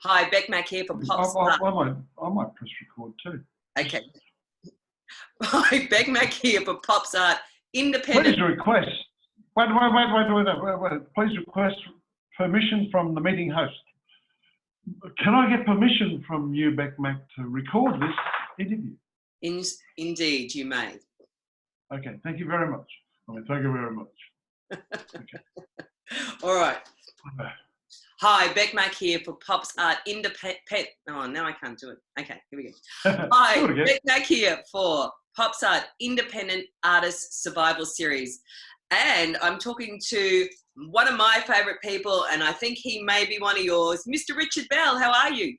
Hi, Beck Mac here for Pops Art. I might press record too. Okay. Hi, Beck Mac here for Pops Art Independent. Please request. Wait. Please request permission from the meeting host. Can I get permission from you, Beck Mac, to record this interview? Indeed, you may. Okay, thank you very much. Thank you very much. Okay. All right. Hi, Beck Mac here for Pops Art Independent. Oh, now I can't do it. Okay, here we go. Hi, Beck Mac here for Pops Art Independent Artist Survival Series. And I'm talking to one of my favourite people, and I think he may be one of yours, Mr. Richard Bell. How are you?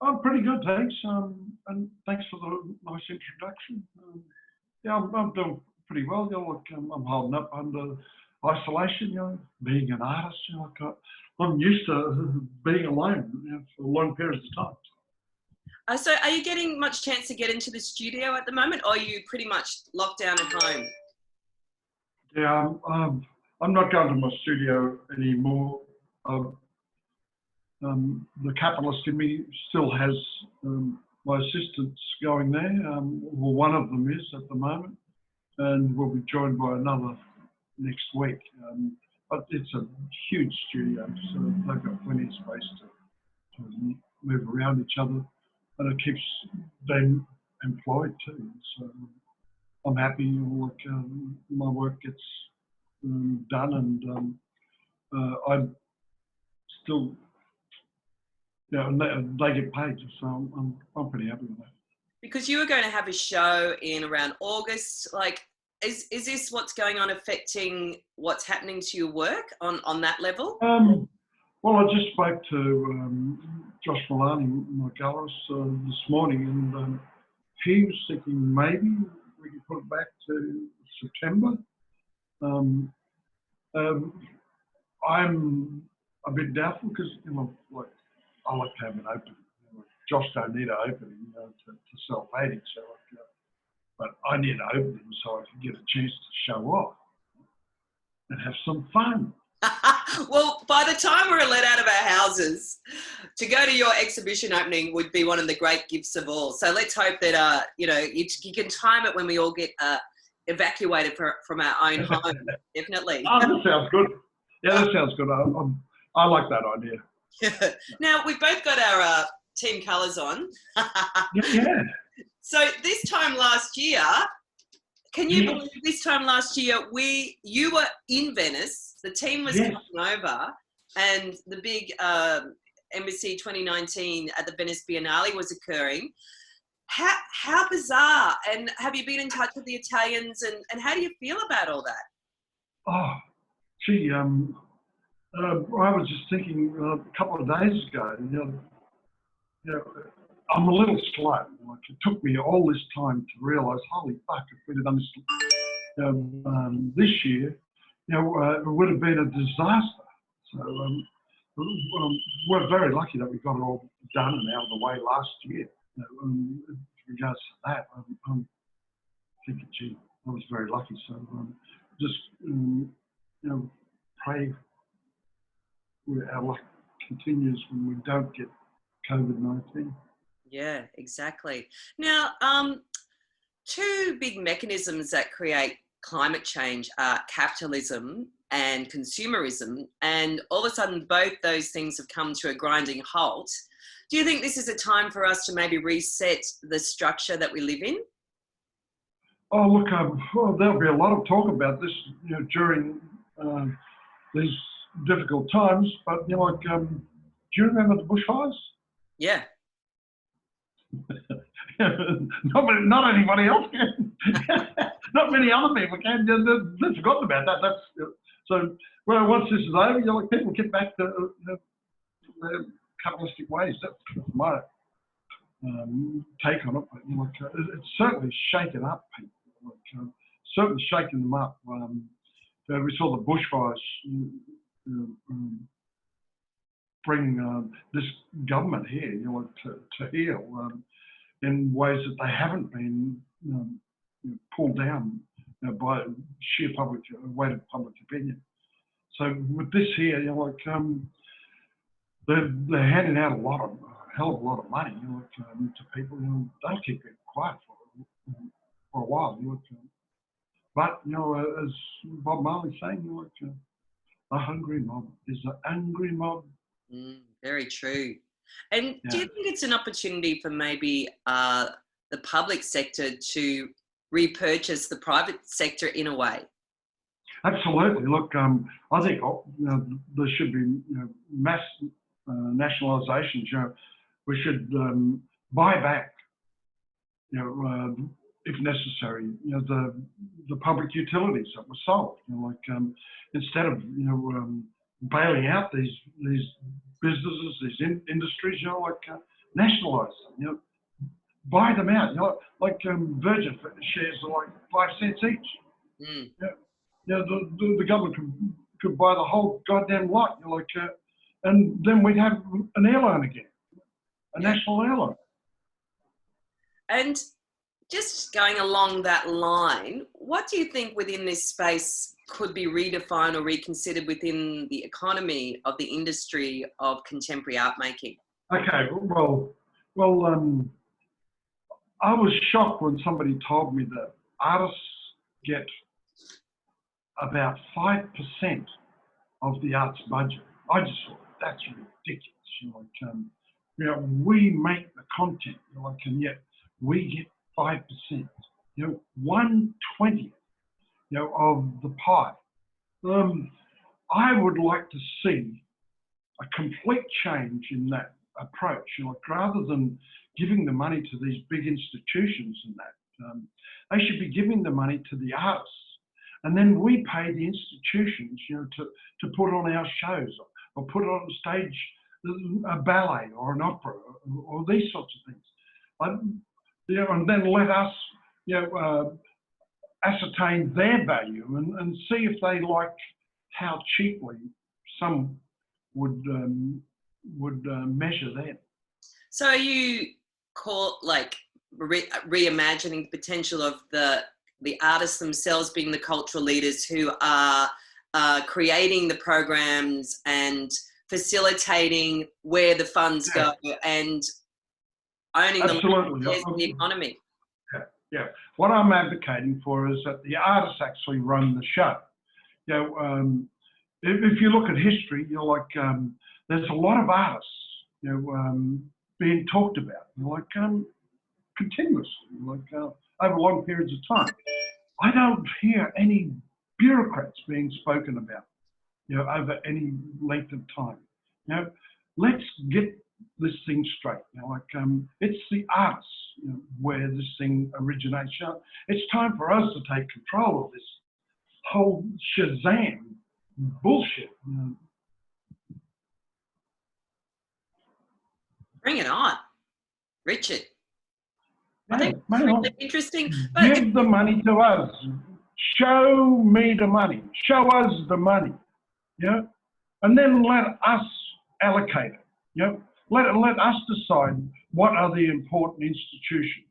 I'm pretty good, thanks. And thanks for the nice introduction. Yeah, I'm doing pretty well. I'm holding up under isolation, being an artist. I'm used to being alone for long periods of time. So are you getting much chance to get into the studio at the moment, or are you pretty much locked down at home? Yeah, I'm not going to my studio anymore. The capitalist in me still has my assistants going there. Well, one of them is at the moment, and we'll be joined by another next week. But it's a huge studio, so they've got plenty of space to move around each other, and it keeps them employed too. So I'm happy. My work gets done, and I still, they get paid. So I'm pretty happy with that. Because you were going to have a show in around August, Is this what's going on affecting what's happening to your work on that level? Well, I just spoke to Josh Malani, my gallerist, this morning, and he was thinking maybe we could put it back to September. I'm a bit doubtful because I like to have an opening. Josh don't need an opening to sell paintings, but I need an opening so I can get a chance to show off and have some fun. Well, by the time we're let out of our houses, to go to your exhibition opening would be one of the great gifts of all. So let's hope that you can time it when we all get evacuated from our own home. Definitely. Oh, that sounds good. Yeah, that sounds good. I like that idea. Now we've both got our team colours on. Yeah. So this time last year, can you believe this time last year you were in Venice, the team was coming over, and the big Embassy 2019 at the Venice Biennale was occurring. How bizarre, and have you been in touch with the Italians, and how do you feel about all that? Oh, gee, I was just thinking a couple of days ago, I'm a little slow. It took me all this time to realise, holy fuck, if we'd have done this this year, it would have been a disaster. So we're very lucky that we got it all done and out of the way last year. In regards to that, I'm thinking, gee, I was very lucky. So just pray our luck continues when we don't get COVID-19. Yeah, exactly. Now, two big mechanisms that create climate change are capitalism and consumerism, and all of a sudden both those things have come to a grinding halt. Do you think this is a time for us to maybe reset the structure that we live in? Oh, look, there'll be a lot of talk about this during these difficult times, but do you remember the bushfires? Yeah. Not anybody else can. Not many other people can. They've forgotten about that. So once this is over, people get back to their capitalistic ways. That's my take on it. But, it's certainly shaken up people. Certainly shaken them up. We saw the bushfires bring this government here, to heal in ways that they haven't been pulled down by sheer weight of public opinion. So with this here, they're handing out a hell of a lot of money, to people. They'll keep it quiet for a while. But as Bob Marley's saying, a hungry mob is an angry mob. Very true. And do you think it's an opportunity for maybe the public sector to repurchase the private sector in a way? Absolutely. Look, I think there should be mass nationalisations. We should buy back, if necessary, the public utilities that were sold. Instead of bailing out these businesses, these industries, nationalise them. Buy them out. Virgin shares are like 5 cents each. The government could buy the whole goddamn lot. And then we'd have an airline again, a national airline. And just going along that line, what do you think within this space could be redefined or reconsidered within the economy of the industry of contemporary art making? Okay, well, I was shocked when somebody told me that artists get about 5% of the arts budget. I just thought that's ridiculous. We make the content, and yet we get 5%. 1/20, of the pie. I would like to see a complete change in that approach. Rather than giving the money to these big institutions and that, they should be giving the money to the artists. And then we pay the institutions, to put on our shows or put on stage a ballet or an opera or these sorts of things. And then let us, ascertain their value and see if they like how cheaply some would measure them. So are you reimagining the potential of the artists themselves being the cultural leaders who are creating the programs and facilitating where the funds go and owning the economy? Yeah. What I'm advocating for is that the artists actually run the show. If you look at history, there's a lot of artists, being talked about, continuously, over long periods of time. I don't hear any bureaucrats being spoken about, over any length of time. Let's get this thing straight. It's the arts, where this thing originates. It's time for us to take control of this whole Shazam bullshit. Bring it on, Richard. Yeah, I think it's really interesting. Give the money to us. Show me the money. Show us the money. And then let us allocate it. Let us decide what are the important institutions.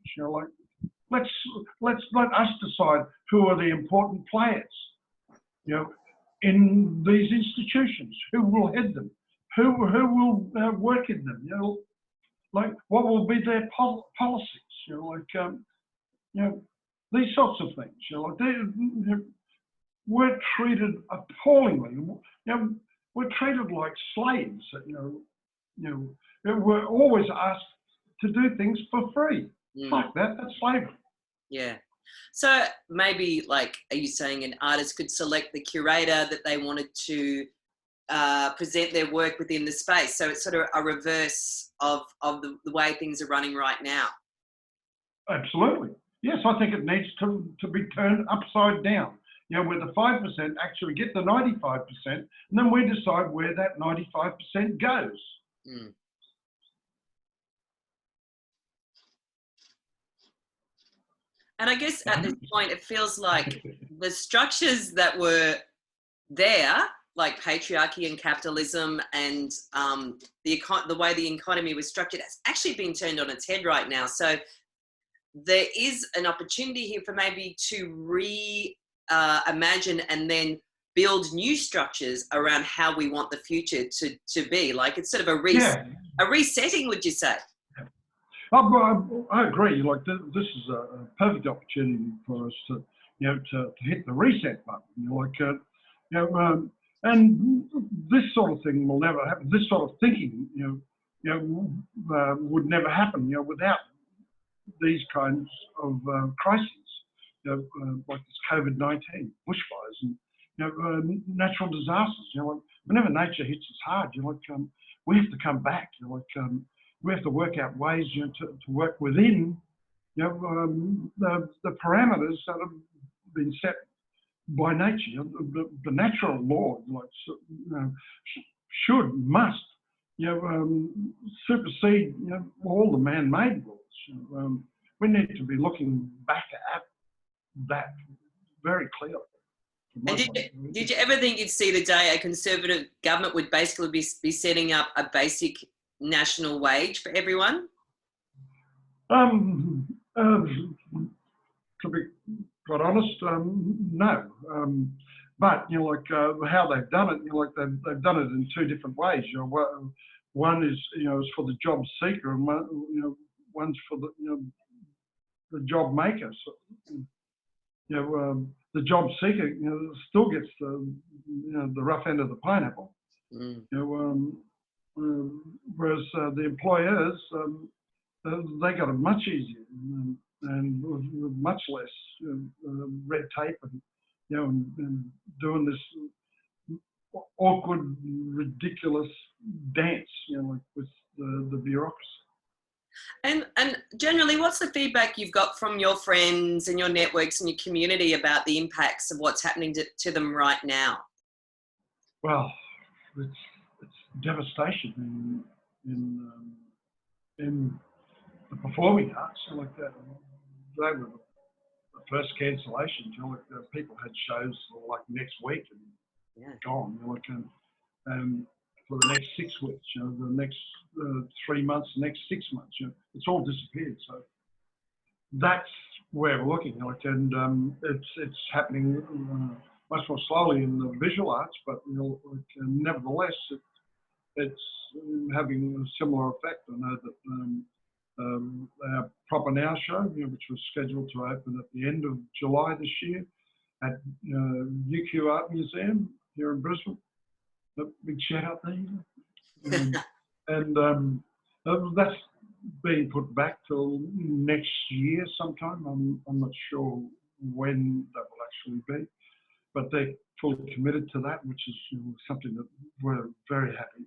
Let's let us decide who are the important players. In these institutions, who will head them, who will work in them. What will be their policies. These sorts of things. We're treated appallingly. We're treated like slaves. We're always asked to do things for free. Like that's slavery. Yeah. So maybe, are you saying an artist could select the curator that they wanted to present their work within the space? So it's sort of a reverse of the way things are running right now. Absolutely. Yes, I think it needs to be turned upside down. Where the 5% actually get the 95%, and then we decide where that 95% goes. And I guess at this point, it feels like the structures that were there, like patriarchy and capitalism and the way the economy was structured, has actually been turned on its head right now. So there is an opportunity here for maybe to imagine and then build new structures around how we want the future to be. Like it's sort of a resetting, would you say? I agree. Like this is a perfect opportunity for us to, to hit the reset button. And this sort of thing will never happen. This sort of thinking, would never happen, without these kinds of crises, like this COVID-19, bushfires, and natural disasters. Whenever nature hits us hard, we have to come back. We have to work out ways, to work within, the parameters that have been set by nature. The natural law, must, supersede, all the man-made laws. We need to be looking back at that very clearly. And did you ever think you'd see the day a Conservative government would basically be setting up a basic national wage for everyone? To be quite honest, no. But how they've done it, they've done it in two different ways. One is is for the job seeker, and one's for the job maker. So, the job seeker still gets the rough end of the pineapple. Whereas the employers, they got it much easier and with much less red tape and doing this awkward, ridiculous dance, with the bureaucracy. And generally, what's the feedback you've got from your friends and your networks and your community about the impacts of what's happening to them right now? Well, it's devastation in the performing arts. They were the first cancellations. People had shows like next week and gone. And for the next 6 weeks, the next 3 months, the next 6 months, it's all disappeared. So that's where we're looking, and it's happening much more slowly in the visual arts, but nevertheless, it's having a similar effect. I know that our Proper Now show, which was scheduled to open at the end of July this year at UQ Art Museum here in Brisbane. A big shout out there. And that's being put back till next year sometime. I'm not sure when that will actually be, but they're fully committed to that, which is something that we're very happy.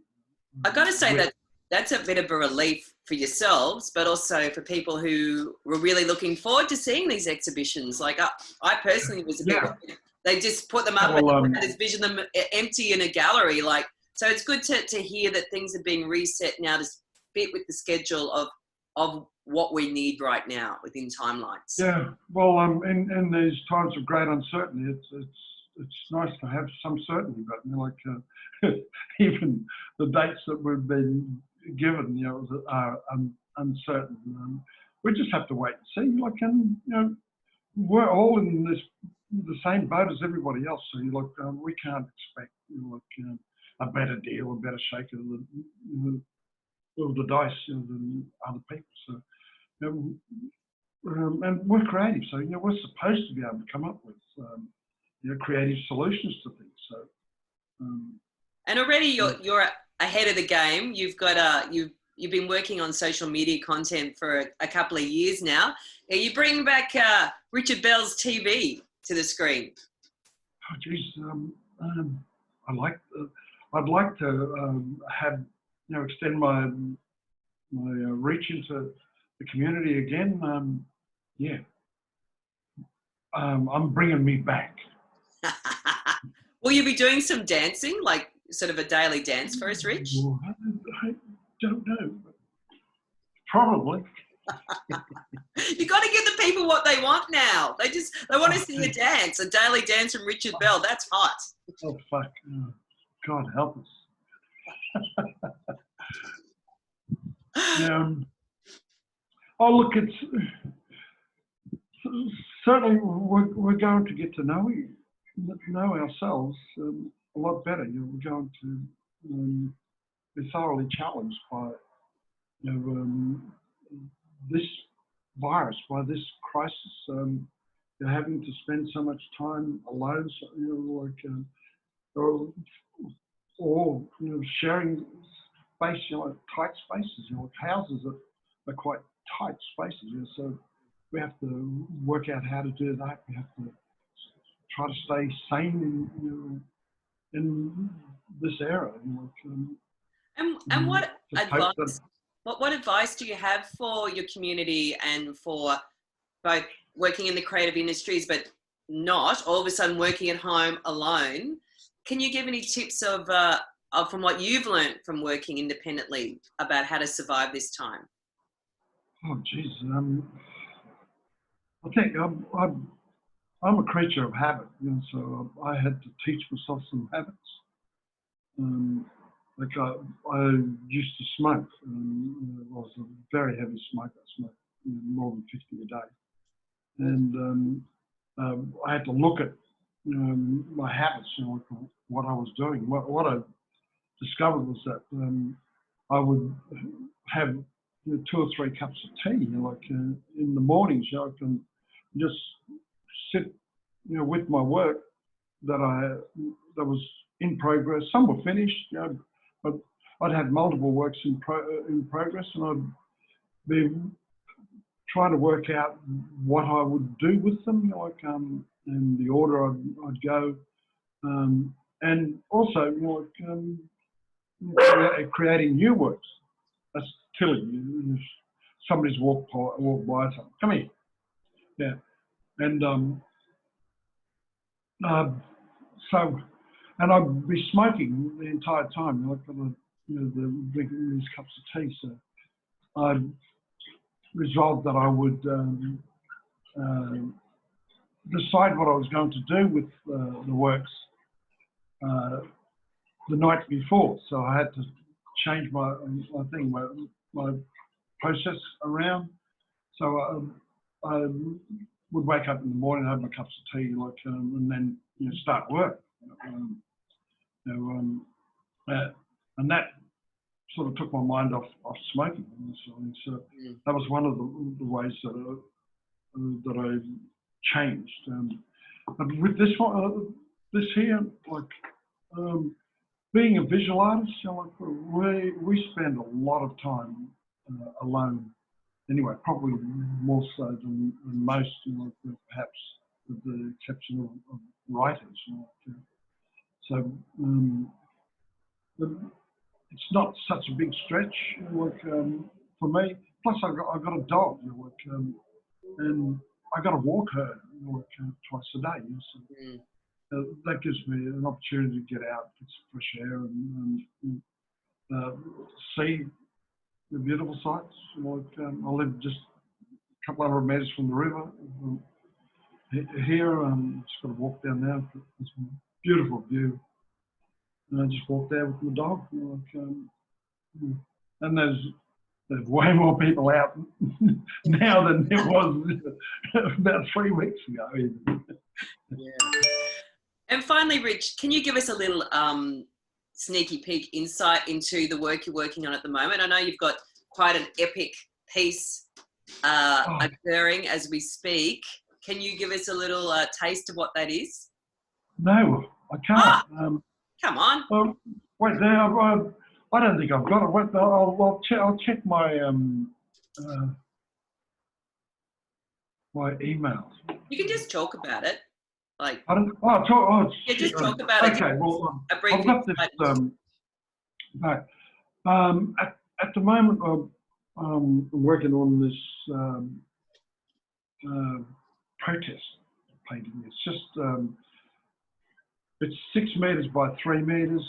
I've got to say that's a bit of a relief for yourselves, but also for people who were really looking forward to seeing these exhibitions. Like I personally was a bit. They just put them up and this vision them empty in a gallery. So it's good to hear that things are being reset now to fit with the schedule of what we need right now within timelines. Yeah, well, in these times of great uncertainty, it's nice to have some certainty, but even the dates that we've been given, are uncertain. We just have to wait and see. We're all in the same boat as everybody else. So we can't expect a better deal, a better shake of the dice than other people. So and we're creative, so we're supposed to be able to come up with creative solutions to things. So and already you're ahead of the game. You've got you've been working on social media content for a couple of years now. You bring back Richard Bell's TV to the screen. Oh, geez, I'd like to have extend my reach into the community again. I'm bringing me back. Will you be doing some dancing, like sort of a daily dance for us, Rich? I don't know. Probably. You got to give the people what they want now. They want to see a dance, a daily dance from Richard Bell. That's hot. Oh fuck! Oh, God help us. Look, it's certainly we're going to get to know you. know ourselves a lot better. We're going to be thoroughly challenged by this virus, by this crisis. You're having to spend so much time alone, or sharing space, tight spaces. Houses are quite tight spaces. So we have to work out how to do that. We have to try to stay sane in this era. And what advice do you have for your community and for both working in the creative industries, but not all of a sudden working at home alone? Can you give any tips of from what you've learned from working independently about how to survive this time? Oh, geez. I think I'm a creature of habit, so I had to teach myself some habits. Like I used to smoke. I was a very heavy smoker. I smoked more than 50 a day. And I had to look at my habits, what I was doing. What I discovered was that I would have 2 or 3 cups of tea, in the mornings. I can just sit, with my work that was in progress. Some were finished, but I'd have multiple works in progress, and I'd be trying to work out what I would do with them, in the order I'd go, and also, creating new works. That's Tilly. Somebody's walked by something. Come here. Yeah, and and I'd be smoking the entire time, drinking these cups of tea. So I resolved that I would decide what I was going to do with the works the night before. So I had to change my process around. So I would wake up in the morning, have my cups of tea, and then start work. And that sort of took my mind off smoking. So that was one of the ways that I changed. But with this one, this here, being a visual artist, we spend a lot of time alone. Anyway, probably more so than most, perhaps with the exception of writers. So it's not such a big stretch, for me. Plus, I've got a dog, and I got to walk her twice a day. So that gives me an opportunity to get out, get some fresh air, and see the beautiful sights. I live just a couple hundred metres from the river. Here, just got to walk down there. It's a beautiful view. And I just walk there with my dog. And there's way more people out now than there was about 3 weeks ago. Yeah. And finally, Rich, can you give us a little sneaky peek insight into the work you're working on at the moment? I know you've got quite an epic piece occurring as we speak. Can you give us a little taste of what that is? No, I can't. Come on. Wait, there. I don't think I've got it. Wait, I'll check my my emails. You can just talk about it. Just talk about it. Okay, well, a brief I've got this. Right. At the moment, I'm working on this protest painting. It's just it's 6 meters by 3 meters,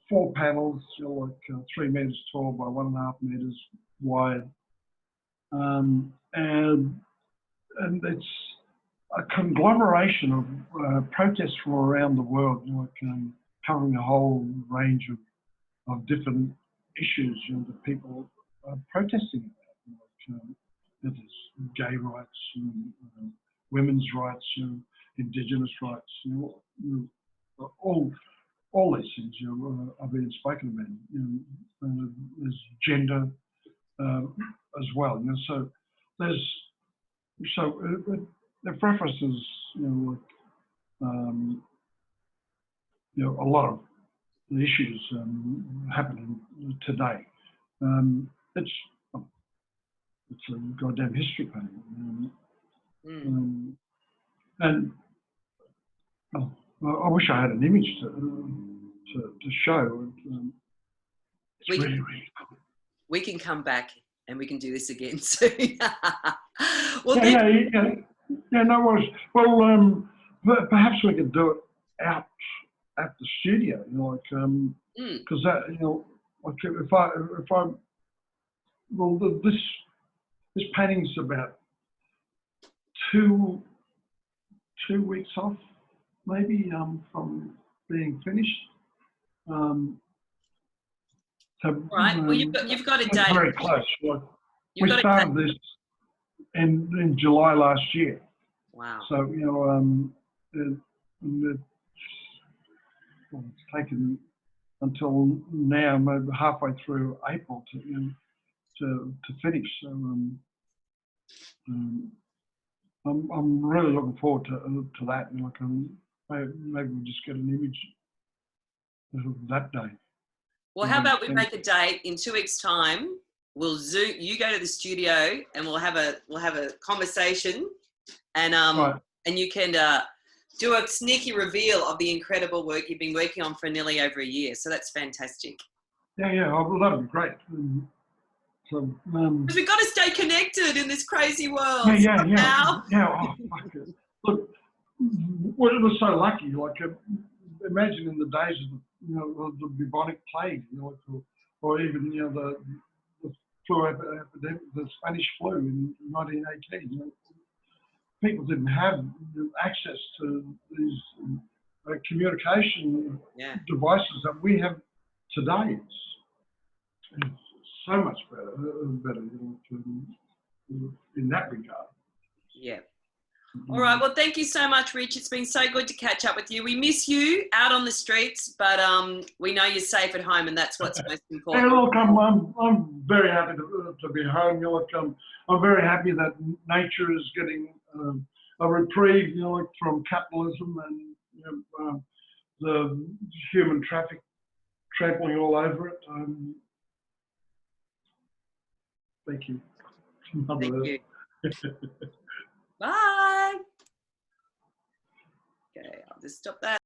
4 panels, 3 meters tall by 1.5 meters wide, and it's a conglomeration of protests from around the world, covering a whole range of different issues that people are protesting about. There's gay rights, women's rights, Indigenous rights, all these things are being spoken about. There's gender as well. So the references, a lot of the issues happening today. It's a goddamn history painting. And I wish I had an image to show. It's really cool. We can come back and we can do this again soon. Well, no worries. Well, perhaps we could do it out at the studio, because that, this painting's about two weeks off, maybe, from being finished. Right. Well, you've got a date. Very close. We started this in July last year. Wow. So it's taken until now, maybe halfway through April to finish. So I'm really looking forward to that. Maybe we'll just get an image of that day. Well, how about we make a date in 2 weeks' time? We'll Zoom. You go to the studio, and we'll have a conversation, and right. And you can do a sneaky reveal of the incredible work you've been working on for nearly over a year. So that's fantastic. Yeah. Well, that'd be great. Because we've got to stay connected in this crazy world. Yeah. Oh, fuck it. Look, well, it was so lucky. Imagine in the days of the bubonic plague, or even the flu epidemic, the Spanish flu in 1918. People didn't have access to these communication devices that we have today. It's so much better in that regard. Yeah. All right. Well, thank you so much, Rich. It's been so good to catch up with you. We miss you out on the streets, but we know you're safe at home, and that's what's most important. Hey, look, I'm very happy to be home. I'm very happy that nature is getting a reprieve, from capitalism and the human traffic trampling all over it. Thank you. Thank you. Bye. Okay, I'll just stop that.